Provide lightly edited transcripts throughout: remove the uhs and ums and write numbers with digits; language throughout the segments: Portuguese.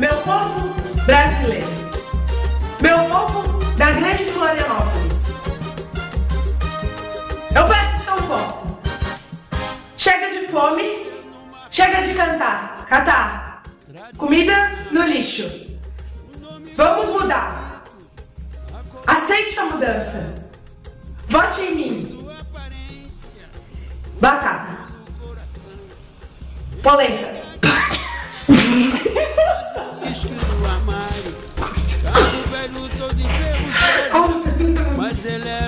meu povo brasileiro, meu povo da grande Florianópolis, eu peço seu voto. Chega de fome, chega de catar comida no lixo. Vamos mudar. Aceite a mudança. Vote em mim. Batata. Polenta.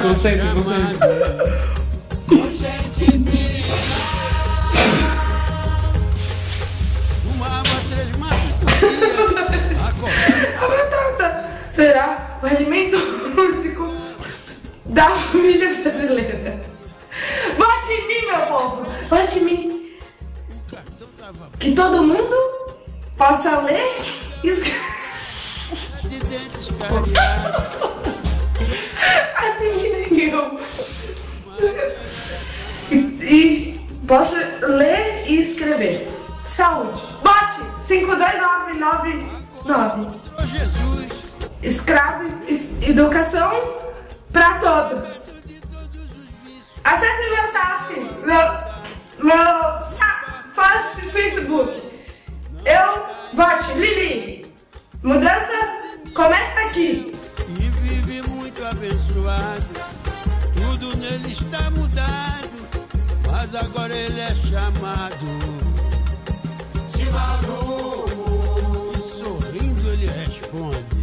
Consegue. A batata será o alimento básico da família brasileira. Vote em mim, meu povo. Vote em mim. Que todo mundo possa ler e assim que nem eu. E posso ler e escrever. Saúde. Bote 52999. Escravo, educação para todos. Acesse meu site, meu Facebook. Eu vote Lili. Mudança começa aqui. E vive muito abençoado. Tudo nele está mudado, mas agora ele é chamado de maluco. E sorrindo ele responde: